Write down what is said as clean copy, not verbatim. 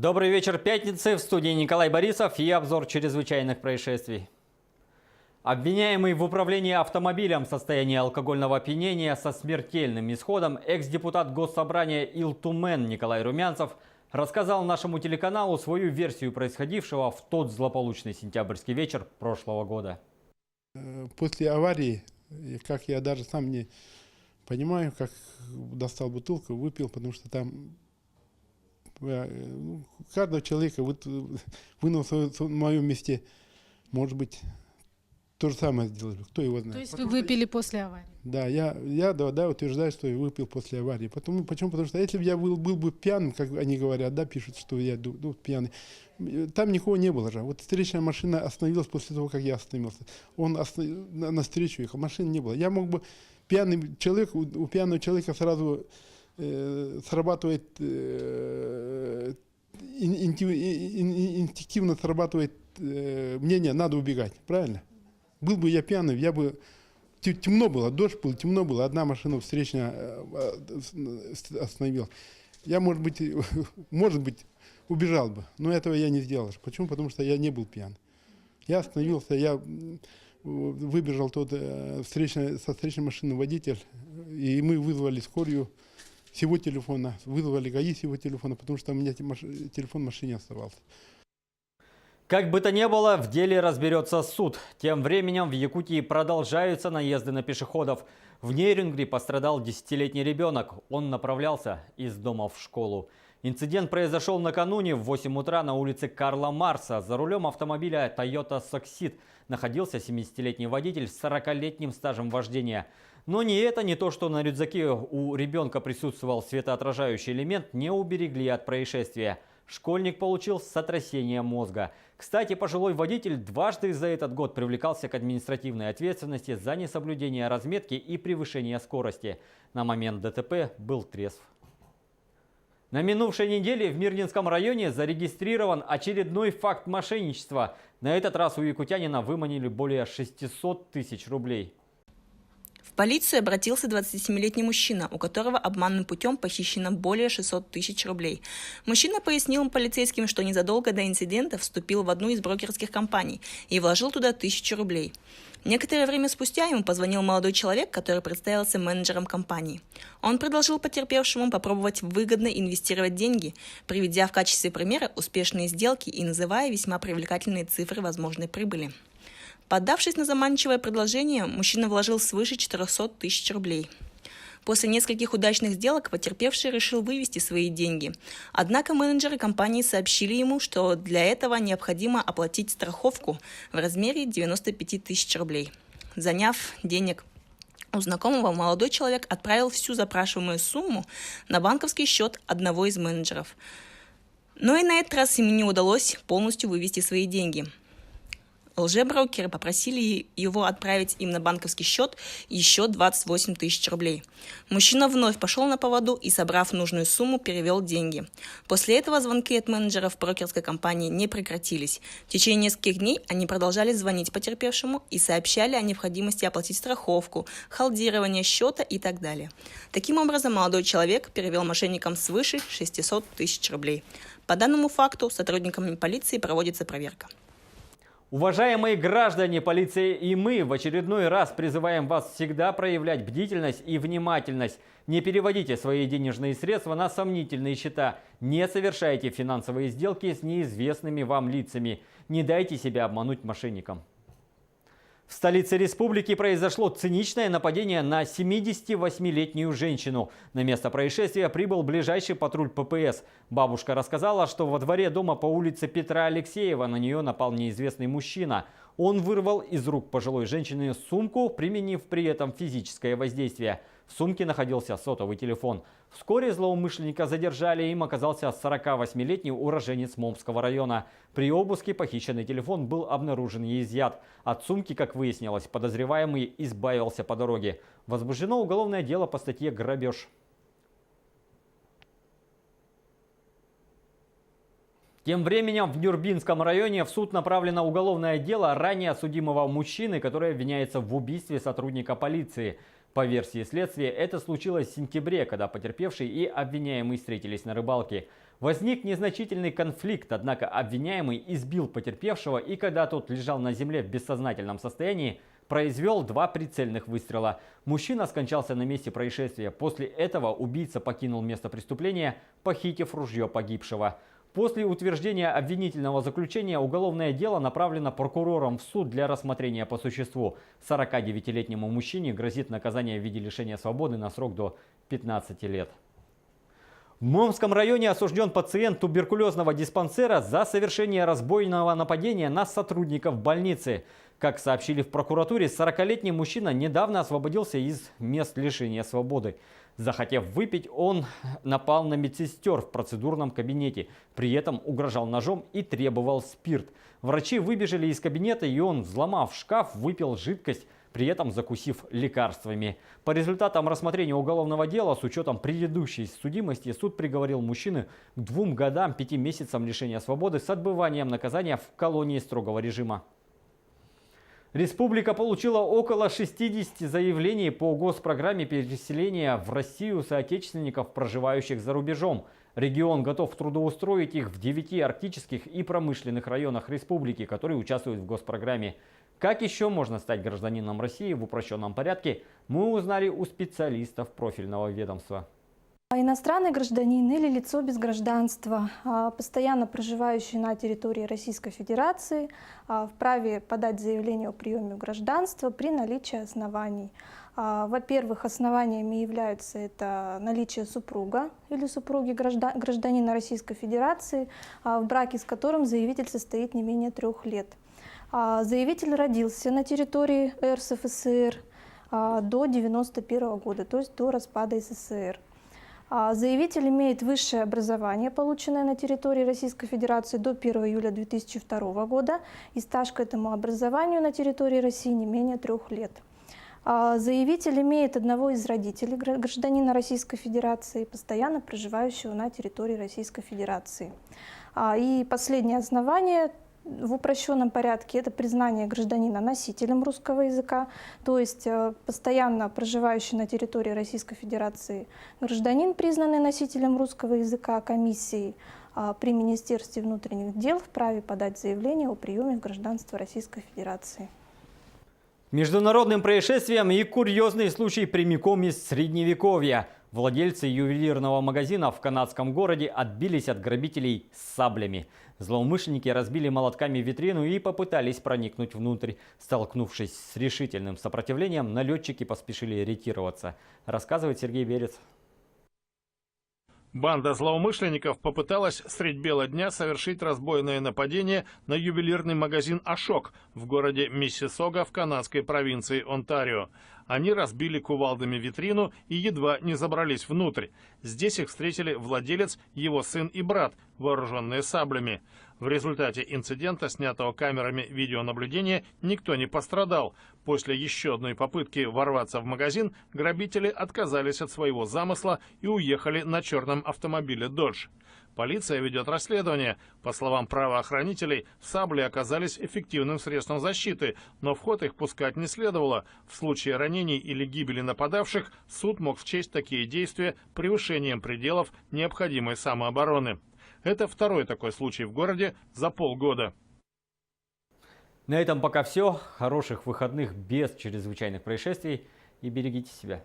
Добрый вечер пятницы. В студии Николай Борисов и обзор чрезвычайных происшествий. Обвиняемый в управлении автомобилем в состоянии алкогольного опьянения со смертельным исходом экс-депутат Госсобрания Илтумен Николай Румянцев рассказал нашему телеканалу свою версию происходившего в тот злополучный сентябрьский вечер прошлого года. После аварии, как я даже сам не понимаю, как достал бутылку, выпил, потому что там каждого человека вынул в моем месте, может быть, то же самое сделали. Кто его знает. То есть вы выпили после аварии? Да, я утверждаю, что я выпил после аварии. Почему? Потому что если бы я был бы пьяным, как они говорят, да, пишут, что я пьяный, там никого не было же. Вот встречная машина остановилась после того, как я остановился. Он на встречу ехал, машины не было. Я мог бы, пьяный человек, у пьяного человека сразу срабатывает, инстинктивно срабатывает мнение, надо убегать, правильно? Был бы я пьяный, я бы... Темно было, дождь был, темно было, одна машина встречная остановила. Я, может быть, убежал бы, но этого я не сделал. Почему? Потому что я не был пьян. Я остановился, я выбежал со встречной машины водитель, и мы вызвали скорую с его телефона, вызвали ГАИ с его телефона, потому что у меня телефон в машине оставался. Как бы то ни было, в деле разберется суд. Тем временем в Якутии продолжаются наезды на пешеходов. В Нейрюнгри пострадал 10-летний ребенок. Он направлялся из дома в школу. Инцидент произошел накануне в 8 утра на улице Карла Марса. За рулем автомобиля Toyota Succeed находился 70-летний водитель с 40-летним стажем вождения. Но ни это, ни то, что на рюкзаке у ребенка присутствовал светоотражающий элемент, не уберегли от происшествия. Школьник получил сотрясение мозга. Кстати, пожилой водитель дважды за этот год привлекался к административной ответственности за несоблюдение разметки и превышение скорости. На момент ДТП был трезв. На минувшей неделе в Мирнинском районе зарегистрирован очередной факт мошенничества. На этот раз у якутянина выманили более 600 тысяч рублей. В полицию обратился 27-летний мужчина, у которого обманным путем похищено более 600 тысяч рублей. Мужчина пояснил полицейским, что незадолго до инцидента вступил в одну из брокерских компаний и вложил туда 1000 рублей. Некоторое время спустя ему позвонил молодой человек, который представился менеджером компании. Он предложил потерпевшему попробовать выгодно инвестировать деньги, приведя в качестве примера успешные сделки и называя весьма привлекательные цифры возможной прибыли. Поддавшись на заманчивое предложение, мужчина вложил свыше 400 тысяч рублей. После нескольких удачных сделок потерпевший решил вывести свои деньги. Однако менеджеры компании сообщили ему, что для этого необходимо оплатить страховку в размере 95 тысяч рублей. Заняв денег у знакомого, молодой человек отправил всю запрашиваемую сумму на банковский счет одного из менеджеров. Но и на этот раз ему не удалось полностью вывести свои деньги. Лжеброкеры попросили его отправить им на банковский счет еще 28 тысяч рублей. Мужчина вновь пошел на поводу и, собрав нужную сумму, перевел деньги. После этого звонки от менеджеров брокерской компании не прекратились. В течение нескольких дней они продолжали звонить потерпевшему и сообщали о необходимости оплатить страховку, холдирование счета и так далее. Таким образом, молодой человек перевел мошенникам свыше 600 тысяч рублей. По данному факту сотрудниками полиции проводится проверка. Уважаемые граждане, полиция и мы в очередной раз призываем вас всегда проявлять бдительность и внимательность. Не переводите свои денежные средства на сомнительные счета. Не совершайте финансовые сделки с неизвестными вам лицами. Не дайте себя обмануть мошенникам. В столице республики произошло циничное нападение на 78-летнюю женщину. На место происшествия прибыл ближайший патруль ППС. Бабушка рассказала, что во дворе дома по улице Петра Алексеева на нее напал неизвестный мужчина. Он вырвал из рук пожилой женщины сумку, применив при этом физическое воздействие. В сумке находился сотовый телефон. Вскоре злоумышленника задержали, им оказался 48-летний уроженец Момского района. При обыске похищенный телефон был обнаружен и изъят. От сумки, как выяснилось, подозреваемый избавился по дороге. Возбуждено уголовное дело по статье «Грабеж». Тем временем в Нюрбинском районе в суд направлено уголовное дело ранее судимого мужчины, который обвиняется в убийстве сотрудника полиции. По версии следствия, это случилось в сентябре, когда потерпевший и обвиняемый встретились на рыбалке. Возник незначительный конфликт, однако обвиняемый избил потерпевшего и, когда тот лежал на земле в бессознательном состоянии, произвел 2 прицельных выстрела. Мужчина скончался на месте происшествия. После этого убийца покинул место преступления, похитив ружье погибшего. После утверждения обвинительного заключения уголовное дело направлено прокурором в суд для рассмотрения по существу. 49-летнему мужчине грозит наказание в виде лишения свободы на срок до 15 лет. В Момском районе осужден пациент туберкулезного диспансера за совершение разбойного нападения на сотрудников больницы. Как сообщили в прокуратуре, 40-летний мужчина недавно освободился из мест лишения свободы. Захотев выпить, он напал на медсестер в процедурном кабинете. При этом угрожал ножом и требовал спирт. Врачи выбежали из кабинета, и он, взломав шкаф, выпил жидкость, при этом закусив лекарствами. По результатам рассмотрения уголовного дела, с учетом предыдущей судимости, суд приговорил мужчину к 2 годам 5 месяцам лишения свободы с отбыванием наказания в колонии строгого режима. Республика получила около 60 заявлений по госпрограмме переселения в Россию соотечественников, проживающих за рубежом. Регион готов трудоустроить их в 9 арктических и промышленных районах республики, которые участвуют в госпрограмме. Как еще можно стать гражданином России в упрощенном порядке, мы узнали у специалистов профильного ведомства. Иностранный гражданин или лицо без гражданства, постоянно проживающий на территории Российской Федерации, вправе подать заявление о приеме в гражданство при наличии оснований. Во-первых, основаниями являются это наличие супруга или супруги гражданина Российской Fедерации, в браке с которым заявитель состоит не менее 3 лет. Заявитель родился на территории РСФСР до 1991 года, то есть до распада СССР. Заявитель имеет высшее образование, полученное на территории Российской Федерации до 1 июля 2002 года, и стаж к этому образованию на территории России не менее 3 лет. Заявитель имеет одного из родителей гражданина Российской Федерации, постоянно проживающего на территории Российской Федерации. И последнее основание в упрощенном порядке – это признание гражданина носителем русского языка, то есть постоянно проживающий на территории Российской Федерации гражданин, признанный носителем русского языка комиссией при Министерстве внутренних дел, вправе подать заявление о приеме в гражданство Российской Федерации. Международным происшествием и курьезный случай прямиком из Средневековья. Владельцы ювелирного магазина в канадском городе отбились от грабителей с саблями. Злоумышленники разбили молотками витрину и попытались проникнуть внутрь. Столкнувшись с решительным сопротивлением, налетчики поспешили ретироваться. Рассказывает Сергей Берец. Банда злоумышленников попыталась средь бела дня совершить разбойное нападение на ювелирный магазин «Ашок» в городе Миссиссога в канадской провинции Онтарио. Они разбили кувалдами витрину и едва не забрались внутрь. Здесь их встретили владелец, его сын и брат, вооруженные саблями. В результате инцидента, снятого камерами видеонаблюдения, никто не пострадал. После еще одной попытки ворваться в магазин, грабители отказались от своего замысла и уехали на черном автомобиле «Додж». Полиция ведет расследование. По словам правоохранителей, сабли оказались эффективным средством защиты, но в ход их пускать не следовало. В случае ранений или гибели нападавших суд мог счесть такие действия превышением пределов необходимой самообороны. Это второй такой случай в городе за полгода. На этом пока все. Хороших выходных без чрезвычайных происшествий и берегите себя.